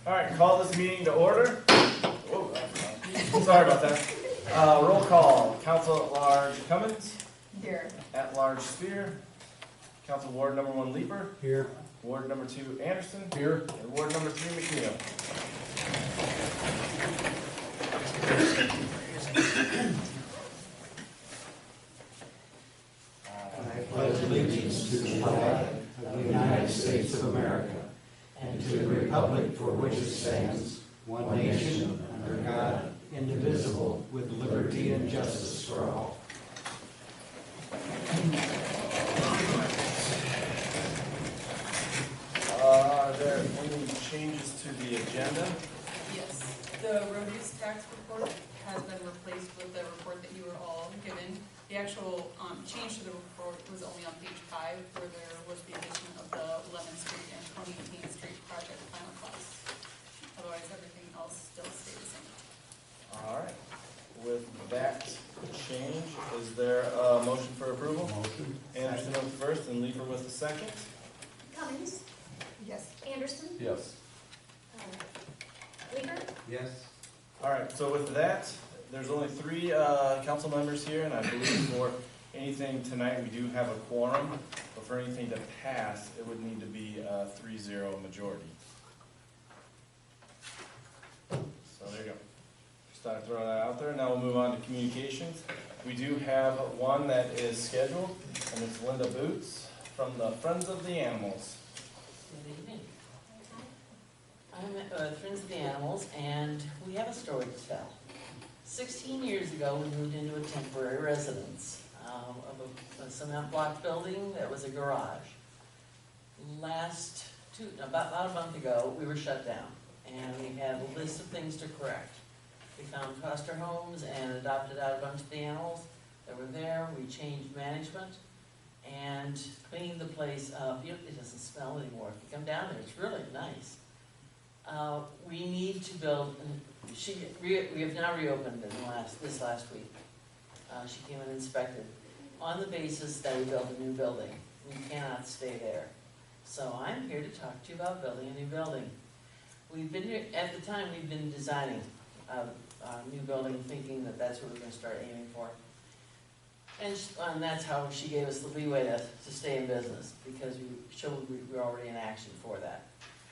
All right, call this meeting to order. Whoa, sorry about that. Roll call. Council at Large Cummins. Here. At Large Spear. Council Ward number 1 Leeper. Here. Ward number 2 Anderson. Here. And Ward number 3 McNeil. I pledge allegiance to the flag of the United States of America and to the republic for which it stands, one nation, under God, indivisible, with liberty and justice for all. Are there any changes to the agenda? Yes, the road use tax report has been replaced with the report that you were all given. The actual change to the report was only on page 5, where there was the addition of the 11th Street and 2018th Street project final costs. Otherwise, everything else still stays the same. All right. With that change, is there a motion for approval? Motion. Anderson with the first and Leeper with the second. Cummins? Yes. Anderson? Yes. Leeper? Yes. All right, so with that, there's only 3 council members here, and I believe for anything tonight, we do have a quorum, but for anything to pass, it would need to be a 3-0 majority. So there you go. Just thought I'd throw that out there. Now we'll move on to communications. We do have one that is scheduled, and it's Linda Boots from the Friends of the Animals. Good evening. I'm at Friends of the Animals, and we have a story to tell. 16 years ago, we moved into a temporary residence of a cement block building that was a garage. About a month ago, we were shut down, and we had a list of things to correct. We found foster homes and adopted out a bunch of the animals that were there. We changed management and cleaned the place up. It doesn't smell anymore. If you come down there, it's really nice. We need to build, we have now reopened in this last week. She came and inspected on the basis that we build a new building. We cannot stay there. So I'm here to talk to you about building a new building. At the time, we've been designing a new building, thinking that that's what we're going to start aiming for. And that's how she gave us the leeway to stay in business, because we showed we were already in action for that.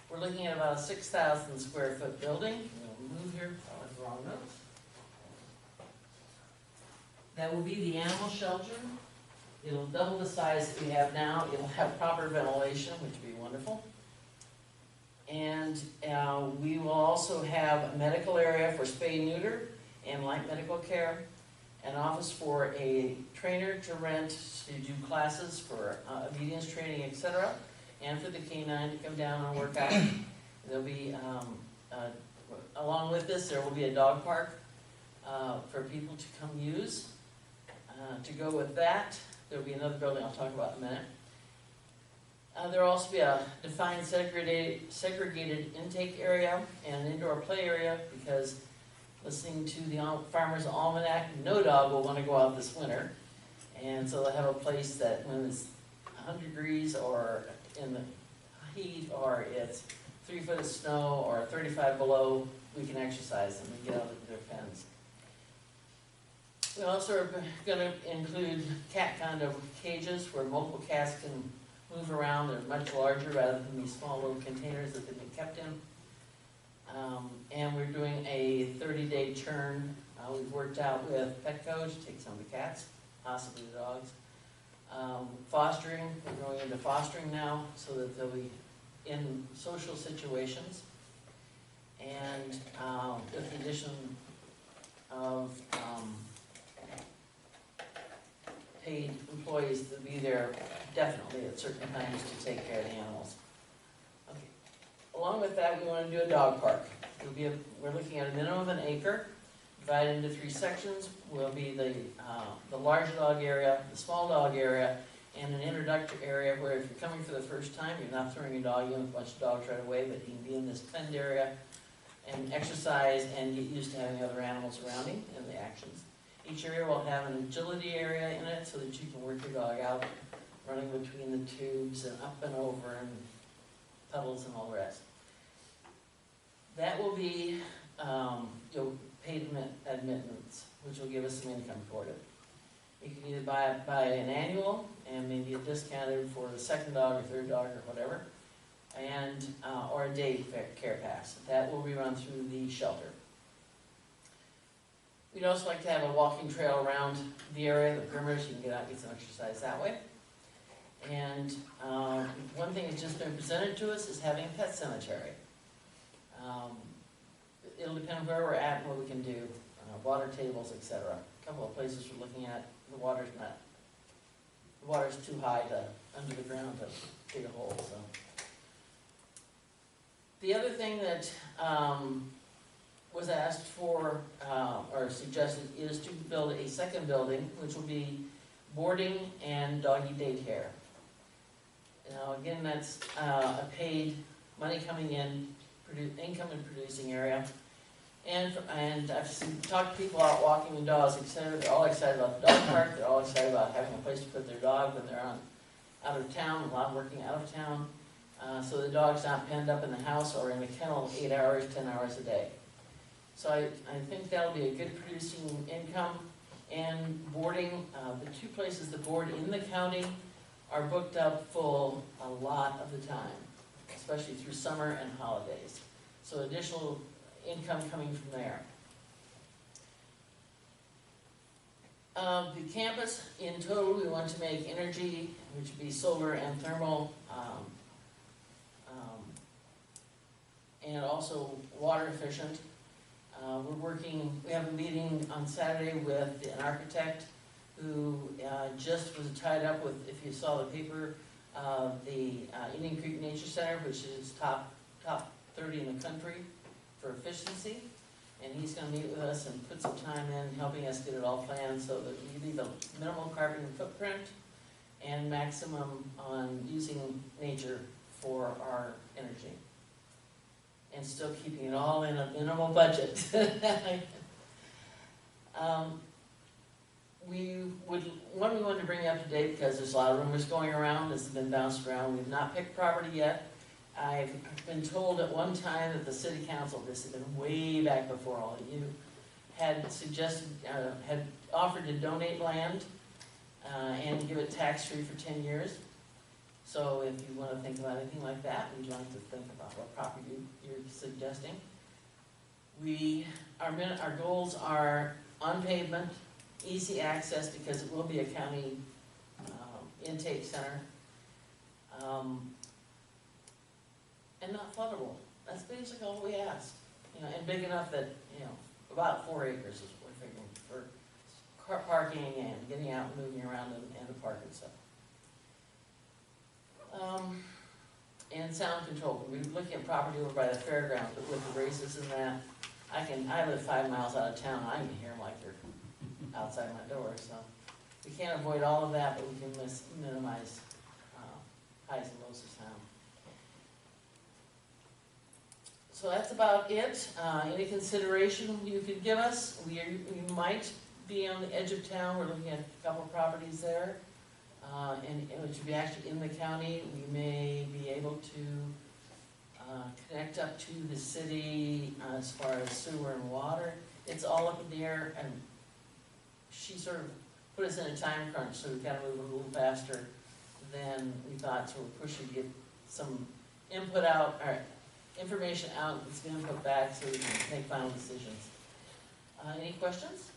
We're looking at about a 6,000 square foot building. We'll move here. Oh, that's the wrong notes. That will be the animal shelter. It'll double the size that we have now. It'll have proper ventilation, which will be wonderful. And we will also have a medical area for spay and neuter and light medical care. An office for a trainer to rent to do classes for obedience training, etc. And for the canine to come down and work out. There'll be, along with this, there will be a dog park for people to come use. To go with that, there'll be another building I'll talk about in a minute. There'll also be a defined segregated intake area and an indoor play area, because listening to the Farmer's Almanac, no dog will want to go out this winter. And so they'll have a place that when it's 100 degrees or in the heat, or it's 3 foot of snow or 35 below, we can exercise them and get out of their pens. We also are going to include cat condo cages where multiple cats can move around. They're much larger rather than these small little containers that they've been kept in. And we're doing a 30-day churn. We've worked out with Petco to take some of the cats, possibly the dogs. Fostering, we're going into fostering now so that they'll be in social situations. And with the addition of paid employees to be there definitely at certain times to take care of the animals. Okay. Along with that, we want to do a dog park. We're looking at a minimum of an acre, divided into 3 sections. Will be the large dog area, the small dog area, and an introductory area where if you're coming for the first time, you're not throwing your dog in with a bunch of dogs right away, but he can be in this penned area and exercise and get used to having other animals around him and the actions. Each area will have an agility area in it so that you can work your dog out, running between the tubes and up and over and puddles and all the rest. That will be, paid admittance, which will give us some income toward it. You can either buy an annual and maybe a discounted for the second dog or third dog or whatever, and, or a day care pass. That will be run through the shelter. We'd also like to have a walking trail around the area, the perimeter, so you can get out and get some exercise that way. And one thing that's just been presented to us is having a pet cemetery. It'll depend on where we're at and what we can do, water tables, etc. A couple of places we're looking at, the water's too high under the ground to dig a hole, so. The other thing that was asked for, or suggested, is to build a second building, which will be boarding and doggy daycare. Now, again, that's a paid, money coming in, income and producing area. And I've talked to people out walking the dogs, etc. They're all excited about the dog park. They're all excited about having a place to put their dog when they're out of town, a lot working out of town. So the dog's not penned up in the house or in a kennel 8 hours, 10 hours a day. So I think that'll be a good producing income. And boarding, the two places that board in the county are booked up full a lot of the time, especially through summer and holidays. So additional income coming from there. The campus, in total, we want to make energy, which would be solar and thermal, and also water efficient. We have a meeting on Saturday with an architect who just was tied up with, if you saw the paper, the Indian Creek Nature Center, which is top 30 in the country for efficiency. And he's going to meet with us and put some time in helping us get it all planned so that we leave a minimal carbon footprint and maximum on using nature for our energy. And still keeping it all in a minimal budget. We wanted to bring up to date because there's a lot of rumors going around. This has been bounced around. We've not picked property yet. I've been told at one time that the city council, this had been way back before all of you, had suggested, had offered to donate land and give it tax-free for 10 years. So if you want to think about anything like that, we'd like to think about what property you're suggesting. Our goals are on pavement, easy access because it will be a county intake center, and not floodable. That's basically all we ask. And big enough that, about 4 acres is what we're figuring for car parking and getting out and moving around and the park and stuff. And sound control. We were looking at property over by the fairgrounds, but with the races and that, I live 5 miles out of town. I can hear them like they're outside my door. So we can't avoid all of that, but we can minimize highs and lows of sound. So that's about it. Any consideration you could give us? We might be on the edge of town. We're looking at a couple of properties there. And which would be actually in the county. We may be able to connect up to the city as far as sewer and water. It's all up in the air, and she sort of put us in a time crunch, so we kind of moved a little faster than we thought. So we're pushing to get some input out, or information out that's been put back, so we can make final decisions. Any questions?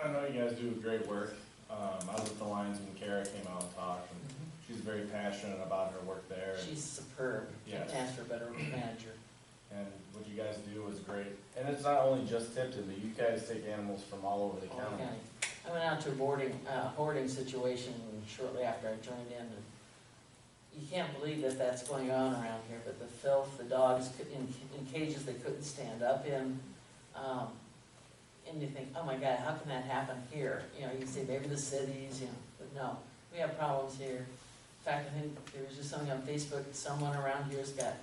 I know you guys do great work. I was at the Lions when Kara came out and talked, and she's very passionate about her work there. She's superb. Yes. Can't ask for a better manager. And what you guys do is great. And it's not only just Tipton, but you guys take animals from all over the county. I went out to a hoarding situation shortly after I joined in. And you can't believe that that's going on around here, but the filth, the dogs in cages they couldn't stand up in. And you think, oh my God, how can that happen here? You say maybe the cities, but no, we have problems here. In fact, I think there was just something on Facebook, someone around here's got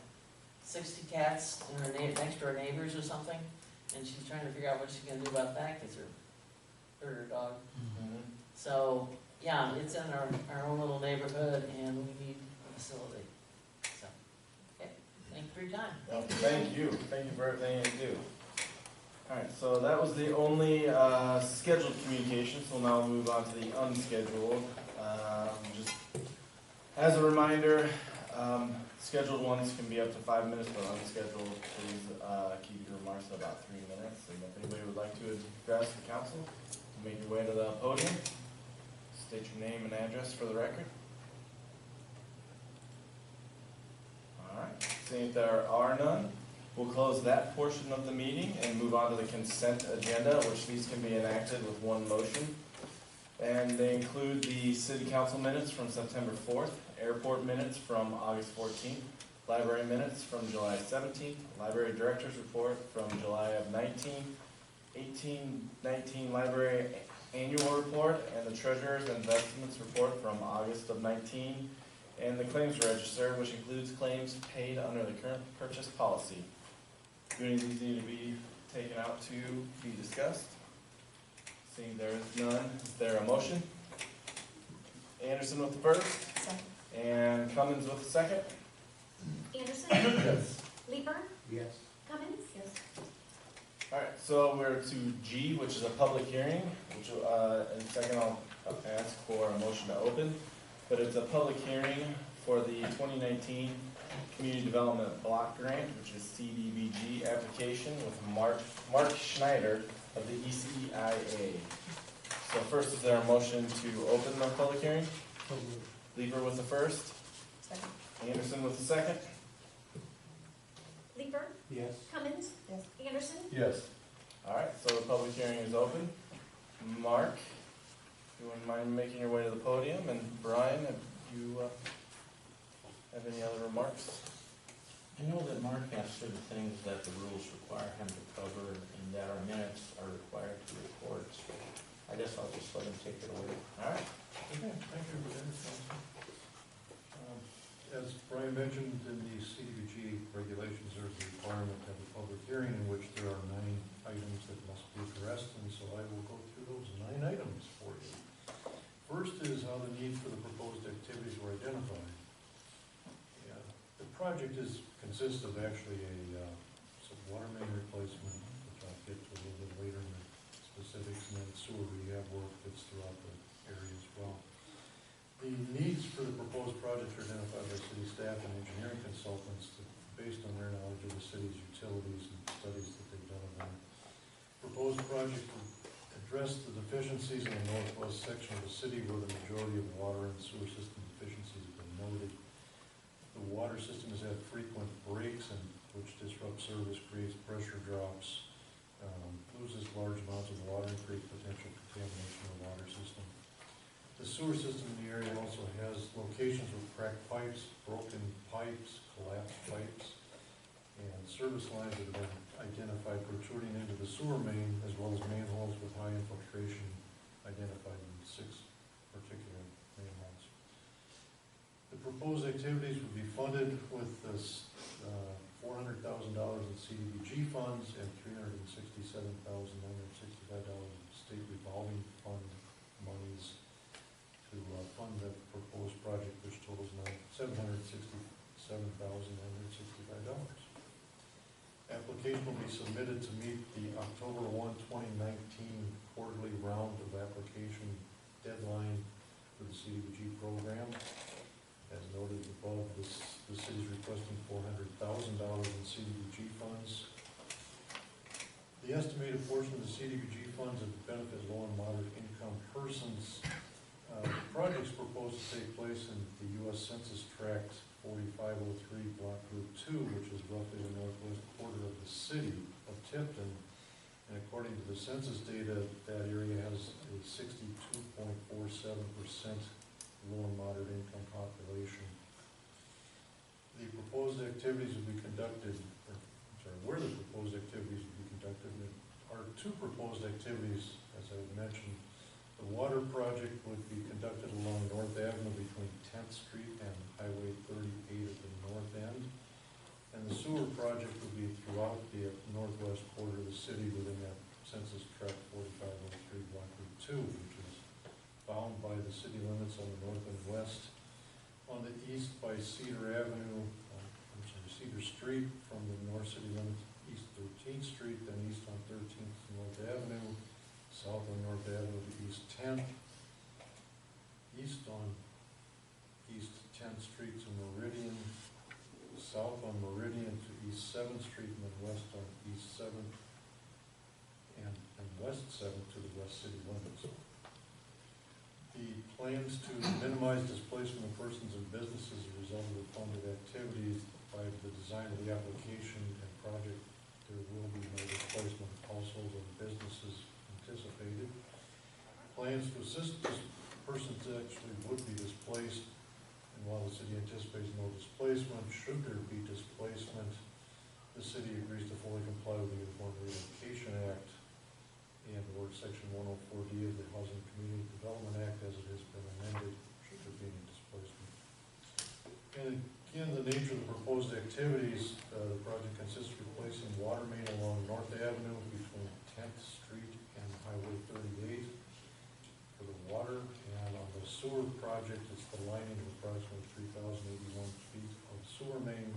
60 cats in her next door neighbors or something, and she's trying to figure out what she's going to do about that because her dog. Mm-hmm. So, yeah, it's in our own little neighborhood, and we need a facility. Thank you for your time. Well, thank you for everything you do. Alright, so that was the only scheduled communication, so we'll now move on to the unscheduled. Just as a reminder, scheduled ones can be up to 5 minutes, but unscheduled, please keep your remarks to about 3 minutes. And if anybody would like to address the council, make your way to the podium. State your name and address for the record. Alright, seeing if there are none, we'll close that portion of the meeting and move on to the consent agenda, which these can be enacted with one motion. And they include the city council minutes from September 4th, airport minutes from August 14th, library minutes from July 17th, library director's report from July of 19 library annual report, and the treasurer's investments report from August of 19, and the claims register, which includes claims paid under the current purchase policy. Do any of these need to be taken out to be discussed? Seeing there is none, is there a motion? Anderson with the first, Second. and Cummins with the second. Anderson? Yes. Leeper? Yes. Cummins? Yes. Alright, so we're to G, which is a public hearing, which, in a second I'll ask for a motion to open. But it's a public hearing for the 2019 Community Development Block Grant, which is CDBG application with Mark Schneider of the ECIA. So first, is there a motion to open the public hearing? Leeper with the first, Second. Anderson with the second. Leeper? Yes. Cummins? Yes. Anderson? Yes. Alright, so the public hearing is open. Mark, if you wouldn't mind making your way to the podium, and Brian, if you have any other remarks? I know that Mark has certain things that the rules require him to cover and that our minutes are required to record, so I guess I'll just let him take it away. Alright. Okay, thank you, as Brian mentioned, in the CDBG regulations, there's a requirement to have a public hearing in which there are 9 items that must be addressed, and so I will go through those 9 items for you. First is how the needs for the proposed activities were identified. The project consists of actually some water main replacement, which I'll get to a little bit later in the specifics, and then sewer rehab work that's throughout the area as well. The needs for the proposed project are identified by city staff and engineering consultants based on their knowledge of the city's utilities and studies that they've done of them. Proposed project will address the deficiencies in the northwest section of the city where the majority of water and sewer system deficiencies have been noted. The water system has had frequent breaks, which disrupt service, creates pressure drops, loses large amounts of water, and creates potential contamination of the water system. The sewer system in the area also has locations with cracked pipes, broken pipes, collapsed pipes, and service lines that have been identified protruding into the sewer main, as well as manholes with high infiltration identified in 6 particular manholes. The proposed activities would be funded with this $400,000 in CDBG funds and $367,965 in state revolving fund monies to fund the proposed project, which totals $767,965. Application will be submitted to meet the October 1, 2019 quarterly round of application deadline for the CDBG program. As noted above, the city is requesting $400,000 in CDBG funds. The estimated portion of the CDBG funds would benefit low and moderate income persons. The project's proposed to take place in the U.S. Census Tract 4503, Block Group 2, which is roughly the northwest quarter of the city of Tipton. And according to the census data, that area has a 62.47% low and moderate income population. The proposed activities will be conducted, where the proposed activities will be conducted, there are 2 proposed activities, as I mentioned. The water project would be conducted along North Avenue between 10th Street and Highway 38 at the north end. And the sewer project would be throughout the northwest quarter of the city within that Census Tract 4503, Block Group 2, which is bound by the city limits on the north and west. On the east by Cedar Avenue, Cedar Street from the north city limits, east 13th Street, then east on 13th to North Avenue, south on North Avenue to East 10th, east on East 10th Street to Meridian, south on Meridian to East 7th Street, and then west on East 7th and West 7th to the west city limits. The plans to minimize displacement of persons and businesses as a result of the funded activities by the design of the application and project. There will be no displacement of households and businesses anticipated. Plans to assist persons actually would be displaced, and while the city anticipates no displacement, should there be displacement, the city agrees to fully comply with the Uniform Relocation Act and or Section 104D of the Housing and Community Development Act as it has been amended, should there be any displacement. And again, the nature of the proposed activities, the project consists of replacing water main along North Avenue between 10th Street and Highway 38 for the water, and on the sewer project, it's the lining of approximately 3,081 feet of sewer main,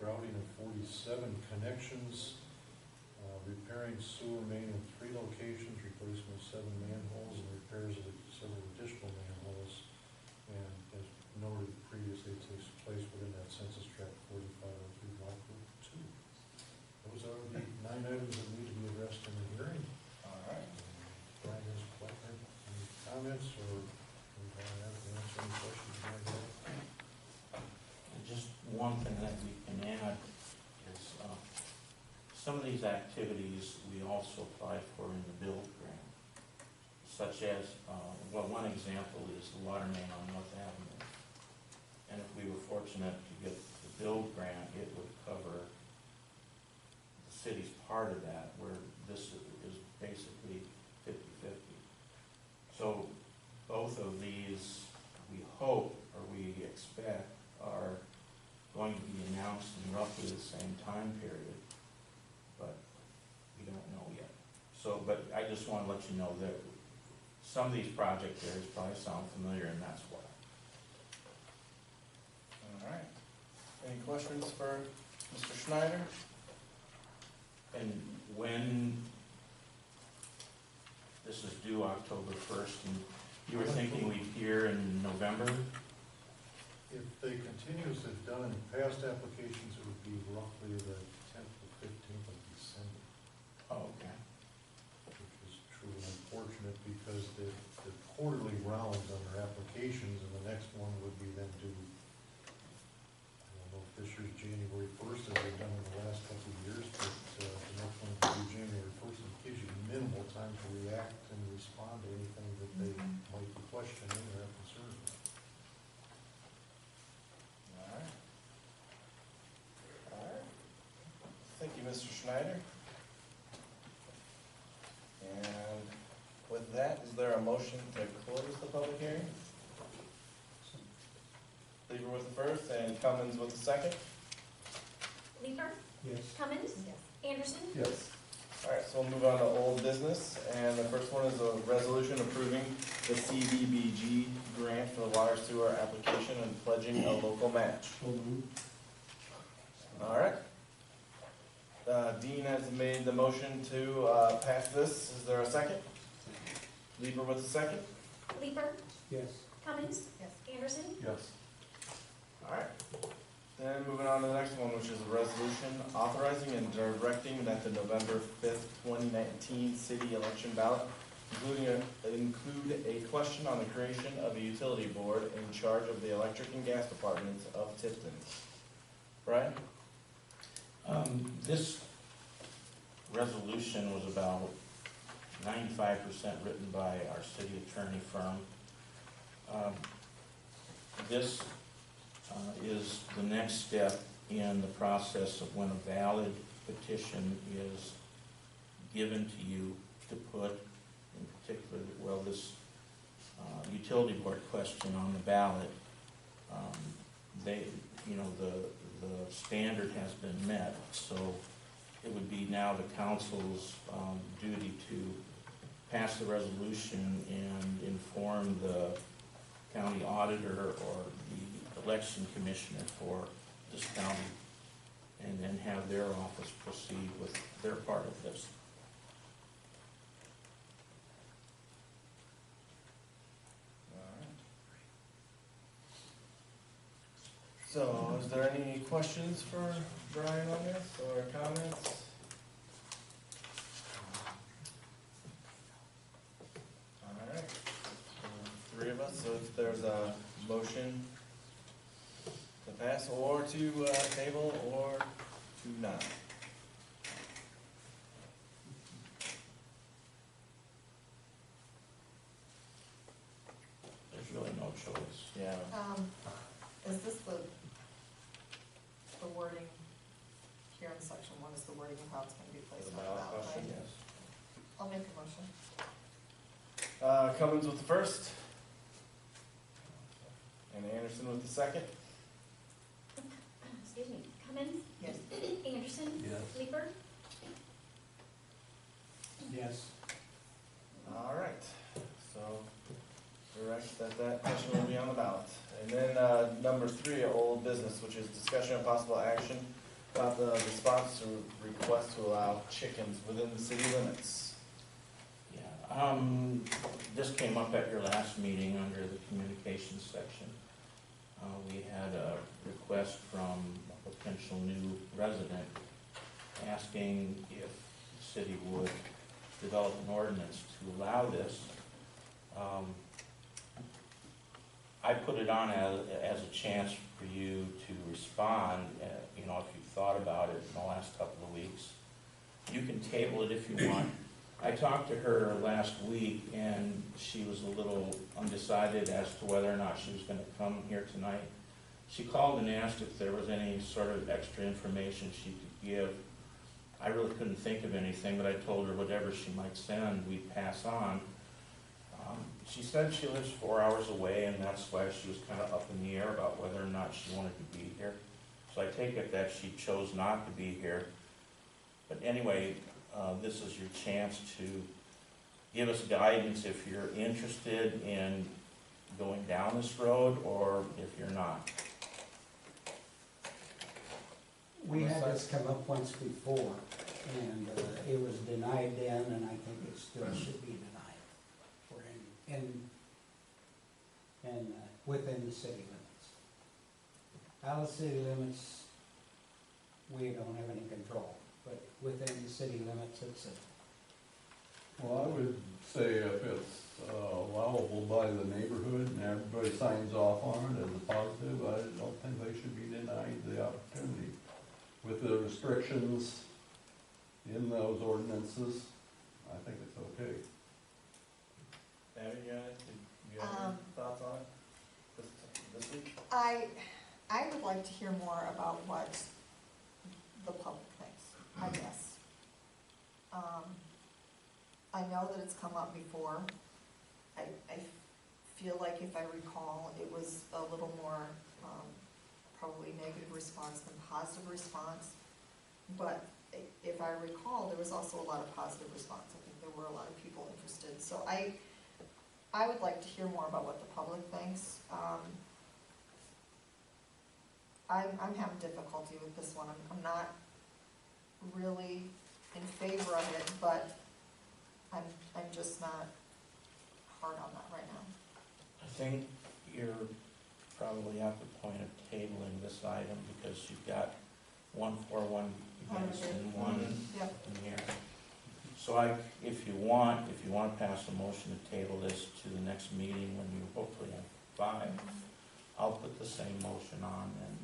grouting of 47 connections, repairing sewer main in 3 locations, replacement of 7 manholes, and repairs of several additional manholes. And as noted previously, it takes place within that census tract 4503 block group 2. Those are the 9 items that need to be addressed in the hearing. All right. Brian has any comments, or Brian has to answer any questions you might have? And just one thing that we can add is, some of these activities we also apply for in the build grant, such as, well, one example is the water main on North Avenue. And if we were fortunate to get the build grant, it would cover the city's part of that, where this is basically 50-50. So both of these, we hope, or we expect, are going to be announced in roughly the same time period, but we don't know yet. So, but I just want to let you know that some of these project areas probably sound familiar, and that's why. All right. Any questions for Mr. Schneider? And when this is due October 1st, and you were thinking we'd hear in November? If they continue as they've done in past applications, it would be roughly the 10th to 15th of December, Oh, okay. which is truly unfortunate because the quarterly rounds on their applications, and the next one would be then due, I don't know if this year's January 1st as they've done in the last couple of years, but the next one would be January 1st. It gives you minimal time to react and respond to anything that they might be questioning or have concerns with. All right. All right. Thank you, Mr. Schneider. And with that, is there a motion to close the public hearing? Lever with the first and Cummins with the second. Leeper, Yes. Cummins, Anderson, Yes. All right, so we'll move on to old business, and the first one is a resolution approving the CDBG grant for the water sewer application and pledging a local match. All right. Dean has made the motion to pass this. Is there a second? Leeper with the second. Leeper, Yes. Cummins, Anderson, Yes. All right. Then moving on to the next one, which is a resolution authorizing and directing that the November 5th, 2019 city election ballot include a question on the creation of a utility board in charge of the electric and gas departments of Tipton. Brian? This resolution was about 95% written by our city attorney firm. This is the next step in the process of when a valid petition is given to you to put, in particular, well, this utility board question on the ballot. The standard has been met, so it would be now the council's duty to pass the resolution and inform the county auditor or the election commissioner for this county, and then have their office proceed with their part of this. So, is there any questions for Brian on this, or comments? Alright, three of us, so if there's a motion to pass, or to table, or to not. There's really no choice. Yeah. Is this the wording here in section one, is the wording of how it's gonna be placed The on the ballot ballot, question, right? Yes. I'll make a motion. Cummins with the first. And Anderson with the second. Excuse me, Cummins, Yes. Anderson, Yes. Leeper, Yes. All right, so direct that question will be on the ballot. And then number three, old business, which is discussion of possible action about the response to request to allow chickens within the city limits. Yeah, this came up at your last meeting under the communications section. We had a request from a potential new resident asking if the city would develop an ordinance to allow this. I put it on as a chance for you to respond, you know, if you've thought about it in the last couple of weeks. You can table it if you want. I talked to her last week, and she was a little undecided as to whether or not she was gonna come here tonight. She called and asked if there was any sort of extra information she could give. I really couldn't think of anything, but I told her whatever she might send, we'd pass on. She said she lives 4 hours away, and that's why she was kind of up in the air about whether or not she wanted to be here. So I take it that she chose not to be here. But anyway, this is your chance to give us guidance if you're interested in going down this road, or if you're not. We had this come up once before, and it was denied then, and I think it still should be denied for within the city limits. Out of the city limits, we don't have any control, but within the city limits, it's a, Well, I would say if it's allowable by the neighborhood and everybody signs off on it as a positive, I don't think they should be denied the opportunity. With the restrictions in those ordinances, I think it's okay. Abby, you got any thoughts on it this week? I would like to hear more about what the public thinks, I guess. I know that it's come up before. I feel like if I recall, it was a little more, probably negative response than positive response. But if I recall, there was also a lot of positive response. I think there were a lot of people interested. So I would like to hear more about what the public thinks. I'm having difficulty with this one. I'm not really in favor of it, but I'm just not hard on that right now. I think you're probably at the point of tabling this item because you've got 1 for, 1 against, and 1 Yep. in here. So if you want to pass a motion to table this to the next meeting when you hopefully have 5, I'll put the same motion on, and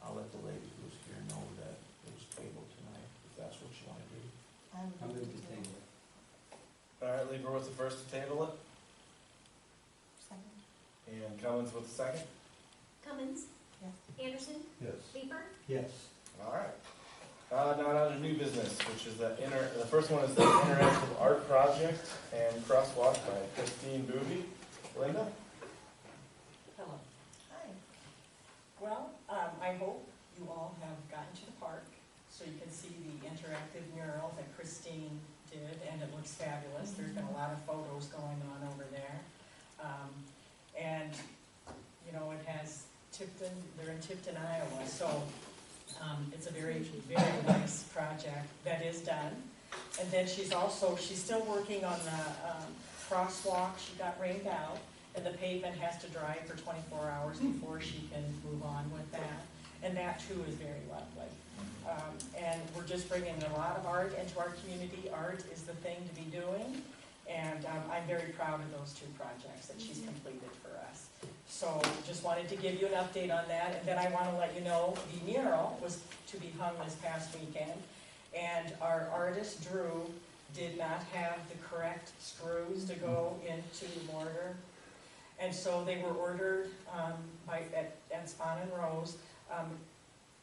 I'll let the lady who's here know that it was tabled tonight, if that's what you want to do. I'm going to table it. All right, Leeper with the first to table it, Second. and Cummins with the second. Cummins, Yes. Anderson, Yes. Leeper, Yes. All right. Now on to new business, which is the first one is the interactive art project and crosswalk by Christine Booby. Linda? Hello. Hi. Well, I hope you all have gotten to the park so you can see the interactive mural that Christine did, and it looks fabulous. There's been a lot of photos going on over there. And, you know, it has Tipton, they're in Tipton, Iowa, so it's a very, very nice project that is done. And then she's still working on the crosswalk. She got rained out, and the pavement has to dry for 24 hours before she can move on with that. And that too is very lovely. And we're just bringing a lot of art into our community. Art is the thing to be doing, and I'm very proud of those two projects that she's completed for us. So just wanted to give you an update on that, and then I want to let you know the mural was to be hung this past weekend, and our artist Drew did not have the correct screws to go into the mortar, and so they were ordered at Spahn and Rose.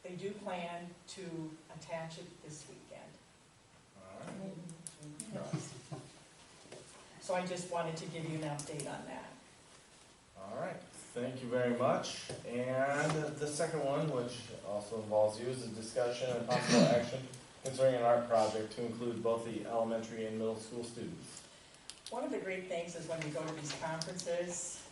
They do plan to attach it this weekend. All right. So I just wanted to give you an update on that. All right, thank you very much. And the second one, which also involves you, is a discussion and possible action concerning an art project to include both the elementary and middle school students. One of the great things is when we go to these conferences,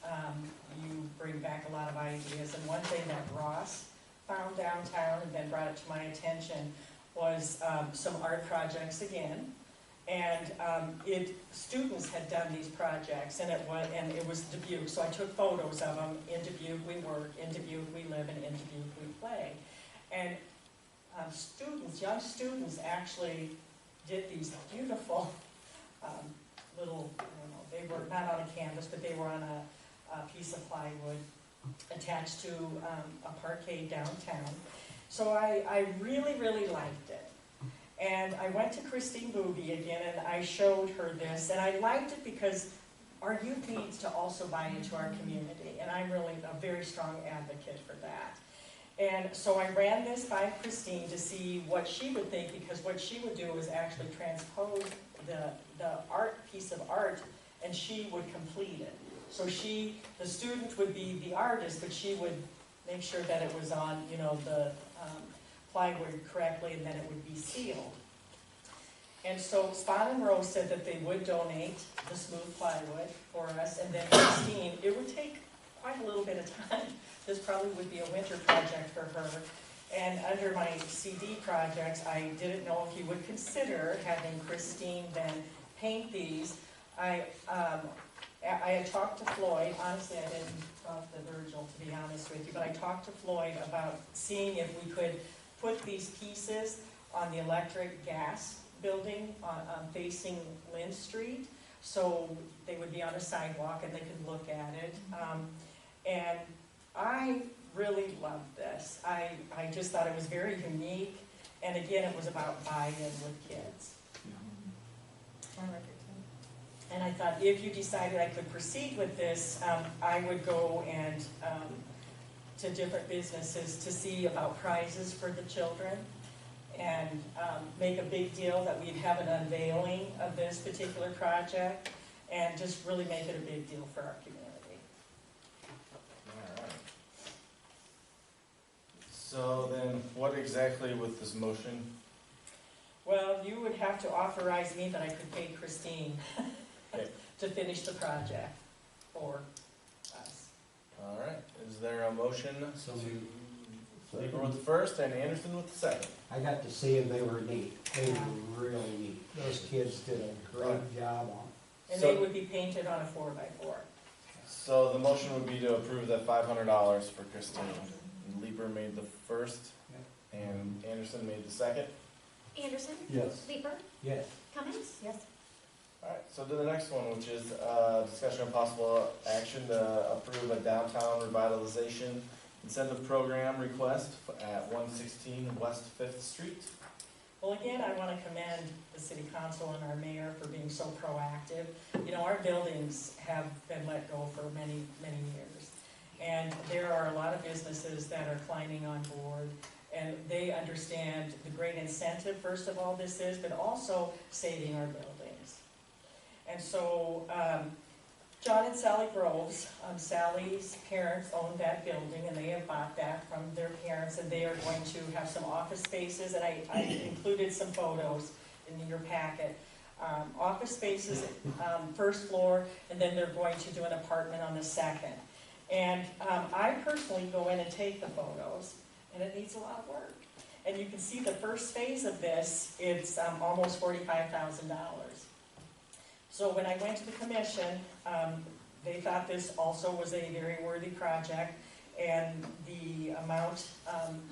you bring back a lot of ideas. And one thing that Ross found downtown and then brought it to my attention was some art projects again. And students had done these projects, and it was Dubuque. So I took photos of them. In Dubuque we work, in Dubuque we live, and in Dubuque we play. And young students actually did these beautiful little, I don't know, they were not on a canvas, but they were on a piece of plywood attached to a parquet downtown. So I really, really liked it. And I went to Christine Booby again, and I showed her this, and I liked it because our youth needs to also buy into our community, and I'm really a very strong advocate for that. And so I ran this by Christine to see what she would think, because what she would do is actually transpose the art piece of art, and she would complete it. So the student would be the artist, but she would make sure that it was on, the plywood correctly, and then it would be sealed. And so Spahn and Rose said that they would donate the smooth plywood for us, and then Christine, it would take quite a little bit of time. This probably would be a winter project for her. And under my CD projects, I didn't know if you would consider having Christine then paint these. I had talked to Floyd. Honestly, I didn't talk to Virgil, to be honest with you, but I talked to Floyd about seeing if we could put these pieces on the electric gas building facing Lynn Street, so they would be on a sidewalk and they could look at it. And I really loved this. I just thought it was very unique, and again, it was about buy-in with kids. I like it too. And I thought if you decided I could proceed with this, I would go and to different businesses to see about prizes for the children, and make a big deal that we'd have an unveiling of this particular project, and just really make it a big deal for our community. All right. So then, what exactly with this motion? Well, you would have to authorize me that I could pay Christine Okay. to finish the project for us. All right, is there a motion So to Lieber with the first and Anderson with the second? I got to see them, they were neat, they were really neat. Those kids did a great job on And So- they would be painted on a 4x4. So the motion would be to approve that $500 for Christine. Lieber made the first, and Anderson made the second. Anderson? Yes. Leeper? it. Yes. Cummins? Yes. All right, so to the next one, which is discussion of possible action to approve a downtown revitalization incentive program request at 116 West 5th Street. Well, again, I want to commend the city council and our mayor for being so proactive. Our buildings have been let go for many, many years. And there are a lot of businesses that are climbing on board, and they understand the great incentive, first of all, this is, but also saving our buildings. And so, John and Sally Groves, Sally's parents own that building, and they have bought that from their parents, and they are going to have some office spaces, and I included some photos in your packet. Office spaces, first floor, and then they're going to do an apartment on the second. And I personally go in and take the photos, and it needs a lot of work. And you can see the first phase of this, it's almost $45,000. So when I went to the commission, they thought this also was a very worthy project, and the amount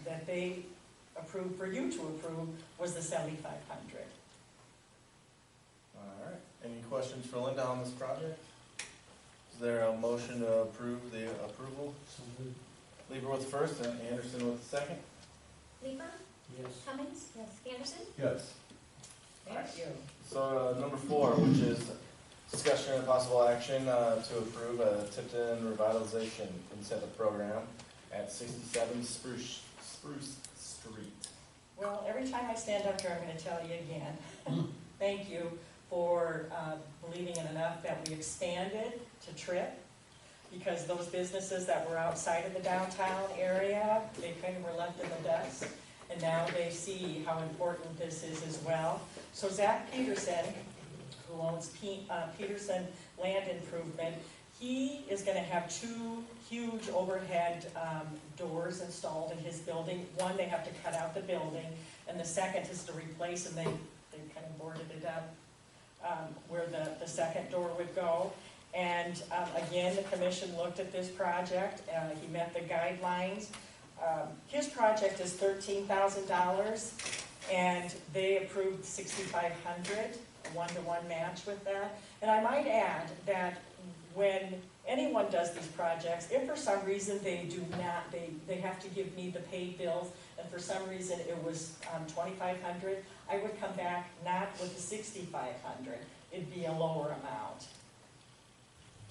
that they approved for you to approve was the $7,500. All right, any questions for Linda on this project? Is there a motion to approve the approval? So moved. Lieber with the first and Anderson with the second. Lieber, Yes. Cummings, yes. Anderson, Yes. Thank you. So number 4, which is discussion and possible action to approve a Tipton revitalization incentive program at 67 Spruce Street. Well, every time I stand up here, I'm going to tell you again, thank you for believing in enough that we expanded to TRIP, because those businesses that were outside of the downtown area, they kind of were left in the dust, and now they see how important this is as well. So Zach Peterson, who owns Peterson Land Improvement, he is going to have 2 huge overhead doors installed in his building. One, they have to cut out the building, and the second is to replace, and they kind of boarded it up where the second door would go. And again, the commission looked at this project. He met the guidelines. His project is $13,000, and they approved $6,500, a 1-to-1 match with that. And I might add that when anyone does these projects, if for some reason they do not, they have to give me the paid bills, and for some reason it was $2,500, I would come back not with the $6,500. It'd be a lower amount.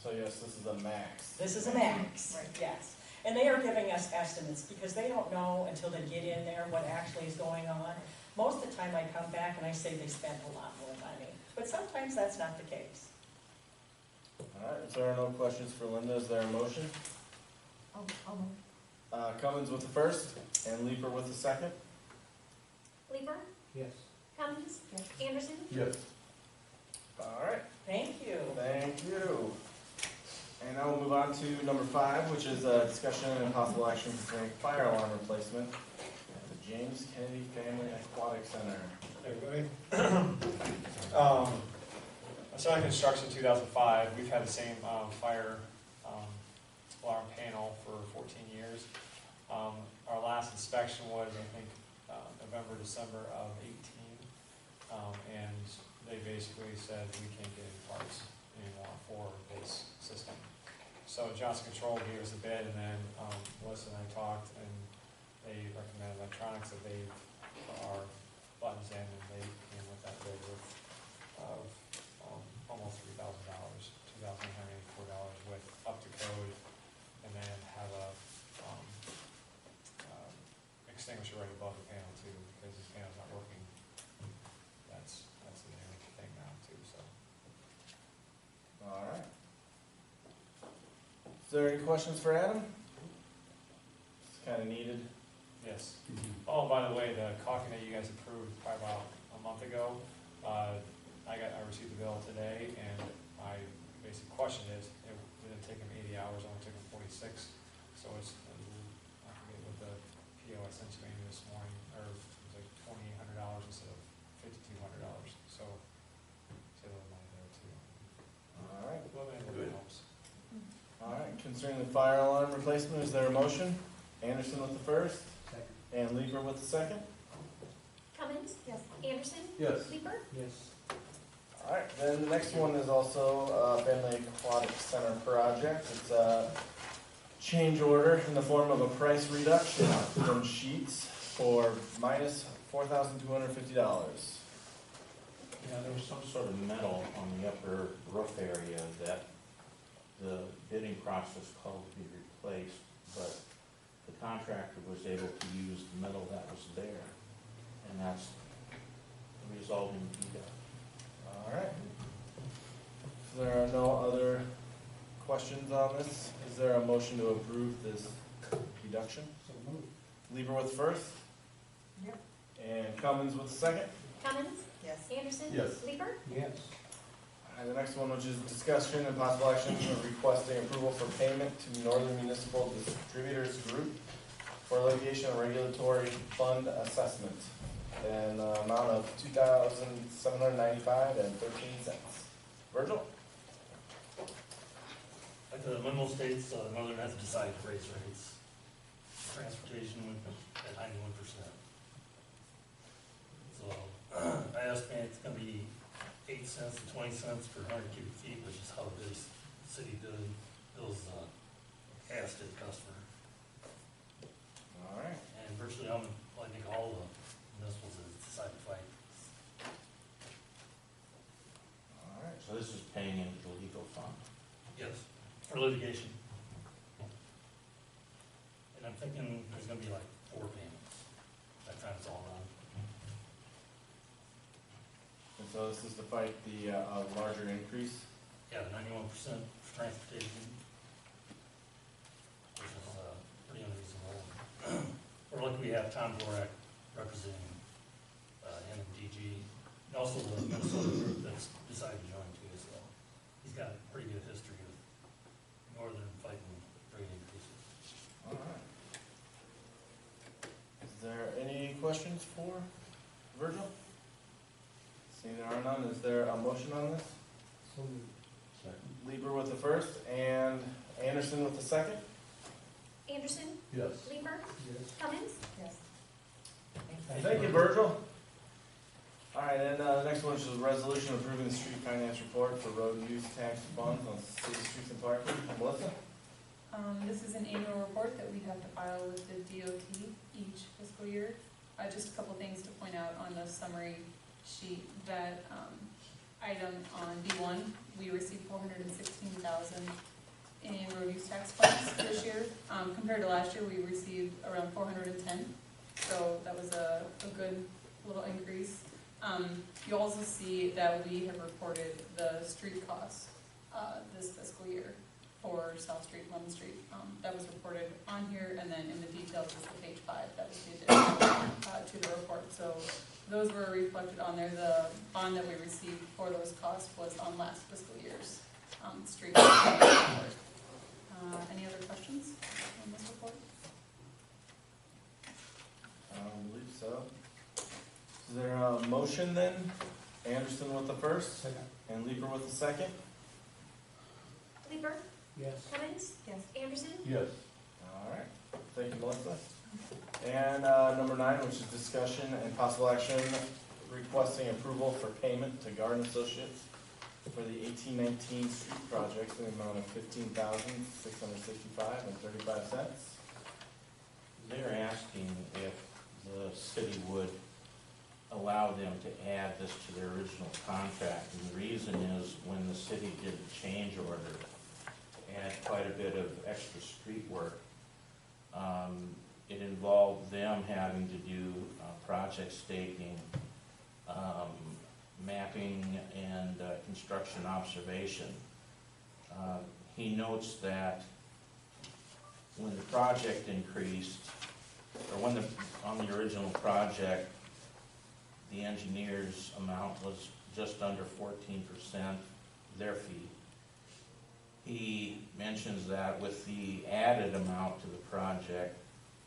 So yes, this is a max. This is a max, yes. And they are giving us estimates because they don't know until they get in there what actually is going on. Most of the time I come back and I say they spent a lot more money, but sometimes that's not the case. All right, if there are no questions for Linda, is there a motion? Cummins with the first and Lieber with the second. Lieber, Yes. Cummings, Yes. Anderson, Yes. All right, Thank you. thank you. And now we'll move on to number 5, which is discussion and possible action concerning fire alarm replacement at the James Kennedy Family Aquatic Center. Hey, everybody. I started construction in 2005. We've had the same fire alarm panel for 14 years. Our last inspection was, I think, November, December of 18. And they basically said we can't get any parts anymore for this system. So Johnson Control gave us a bid, and then Melissa and I talked, and they recommended electronics that they put our buttons in, and they came with that bid of almost $3,000, $2,184 with up to code, and then have a extinguisher right above the panel too, because this panel's not working. That's the new thing now too. So All right. Is there any questions for Adam? It's kind of needed. yes. Oh, by the way, the caulking that you guys approved probably about a month ago, I received the bill today, and my basic question is, it didn't take him 80 hours, only took him 46, so it's, I forget what the PO I sent you maybe this morning, or it was like $2,800 instead of $5,200, so save a little money there too. All right. Well, then it helps. All right, concerning the fire alarm replacement, is there a motion? Anderson with the first Second. and Lieber with the second. Cummings, Yes. Anderson, Yes. Lieber, Yes. All right, then the next one is also a Family Aquatic Center project. It's a change order in the form of a price reduction from Sheets for minus $4,250. Yeah, there was some sort of metal on the upper roof area that the bidding process called to be replaced, but the contractor was able to use the metal that was there, and that's the resulting defect. All right. If there are no other questions on this, is there a motion to approve this reduction? So moved. Lieber with first Yep. and Cummins with the second. Cummings, Yes. Anderson, Yes. Lieber, Yes. All And the next one, which is discussion and possible action of requesting approval for payment to Northern Municipal Distributors Group for litigation and regulatory fund assessment in the amount of $2,795.13. Virgil? Like the memo states, Northern has decided to raise rates. Transportation went at 91%. So I estimate it's gonna be 8 cents to 20 cents per 100 cubic feet, which is how this city bills gas to the customer. All right. And virtually, I think all the municipals have decided to fight. All right. So this is paying into the legal fund. Yes, for litigation. And I'm thinking there's gonna be like 4 payments by the time it's all done. And so this is to fight the larger increase. Yeah, the 91% for transportation, which is pretty unreasonable. We're lucky we have Tom Dvorak representing NMDG, and also the Minnesota group that's decided to join too, so he's got a pretty good history of Northern fighting rate increases. All right. Is there any questions for Virgil? Seeing there are none, is there a motion on this? So moved. Second. Lieber with the first and Anderson with the second. Anderson, Yes. Lieber, Yes. Cummins, Yes. Thank you, Virgil. All right, and the next one is a resolution approving the street finance report for road use tax funds on city streets and parking. Melissa? This is an annual report that we have to file with the DOT each fiscal year. Just a couple things to point out on the summary sheet. That item on D1, we received $416,000 in road use tax funds this year. Compared to last year, we received around $410,000, so that was a good little increase. You also see that we have reported the street costs this fiscal year for South Street, Lemon Street. That was reported on here, and then in the details is the page 5, that was the addition to the report. So those were reflected on there. The bond that we received for those costs was on last fiscal year's street report. Any other questions on this report? I believe so. Is there a motion then? Anderson with the first Second. and Lieber with the second. Lieber, Yes. Cummins, Yes. Anderson, Yes. All right, thank you, Melissa. And number 9, which is discussion and possible action requesting approval for payment to Garden Associates for the 1819 street projects in the amount of $15,665.35. They're asking if the city would allow them to add this to their original contract. And the reason is when the city did the change order, to add quite a bit of extra street work. It involved them having to do project staking, mapping, and construction observation. He notes that when the project increased, or on the original project, the engineer's amount was just under 14% their fee. He mentions that with the added amount to the project,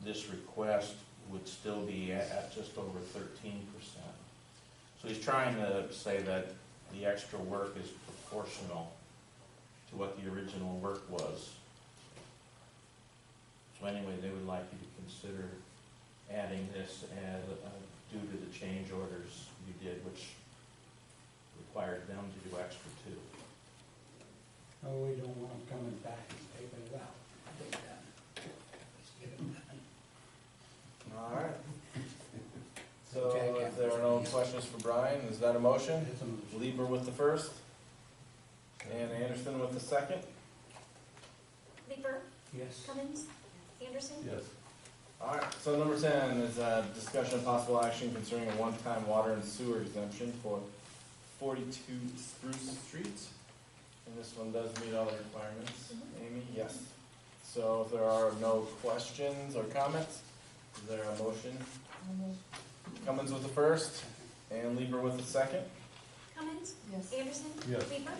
this request would still be at just over 13%. So he's trying to say that the extra work is proportional to what the original work was. So anyway, they would like you to consider adding this as due to the change orders you did, which required them to do extra too. Oh, we don't want them coming back and taking it out. Take that. Let's get it done. All right. So Okay, if there are no questions for Brian, is that a motion? It's a motion. Lieber with the first and Anderson with the second. Lieber, Yes. Cummins, Anderson, Yes. All right, so number 10 is a discussion of possible action concerning a one-time water and sewer exemption for 42 Spruce Street. And this one does meet all the requirements. Amy, yes. So if there are no questions or comments, is there a motion? Cummins with the first and Lieber with the second. Cummins, Yes. Anderson, Yes. Leeper,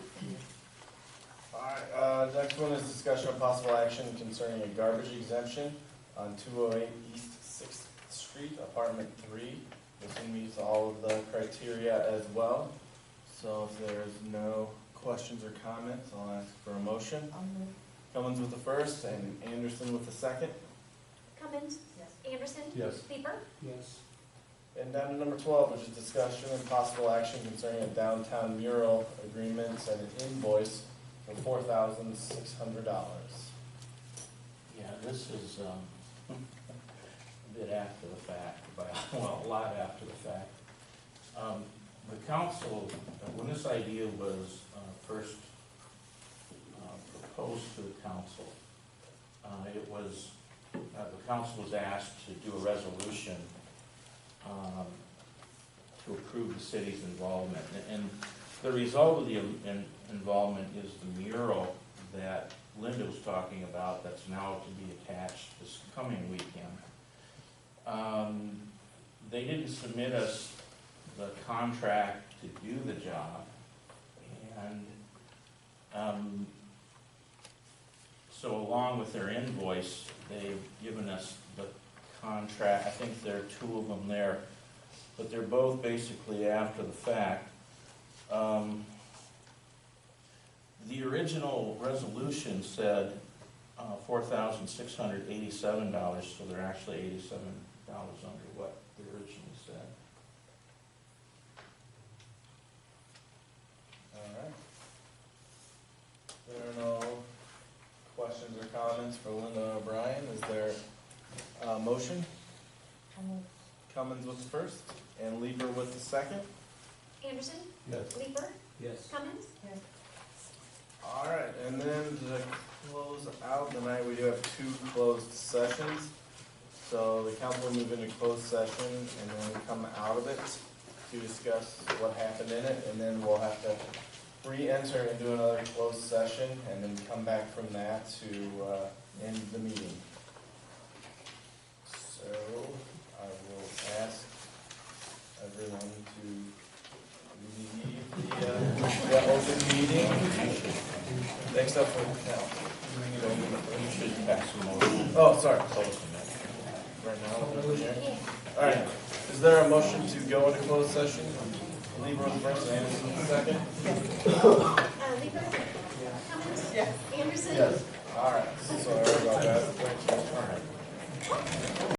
Alright, next one is discussion of possible action concerning a garbage exemption on 208 East Sixth Street, apartment 3. This one meets all of the criteria as well. So if there's no questions or comments, I'll ask for a motion. I'll move. Cummins with the first and Anderson with the second. Cummins, Anderson, Yes. Leeper, Yes. And down to number 12, which is discussion and possible action concerning a downtown mural agreement and an invoice for $4,600. Yeah, this is, a bit after the fact, well, a lot after the fact. The council, when this idea was first proposed to the council, it was, the council was asked to do a resolution to approve the city's involvement. And the result of the involvement is the mural that Linda was talking about that's now to be attached this coming weekend. They didn't submit us the contract to do the job, and so along with their invoice, they've given us the contract. I think there are two of them there, but they're both basically after the fact. The original resolution said $4,687, so they're actually $87 under what they originally said. Alright. There are no questions or comments for Linda O'Brien. Is there a motion? I'll move. Cummins with the first and Leeper with the second. Anderson, Yes. Leeper, Yes. Cummins, Alright, and then to close out the night, we do have 2 closed sessions. So the council will move into closed session and then come out of it to discuss what happened in it, and then we'll have to re-enter and do another closed session, and then come back from that to end the meeting. So I will ask everyone to leave the open meeting, except for council. You should pass a motion. Oh, sorry. Close the Right now, over here. yeah. All right, is there a motion to go into closed session? Leeper with the first, Anderson with the second? Leeper, Cummins, Anderson. Yes. All right, sorry about that. Thank you. All right.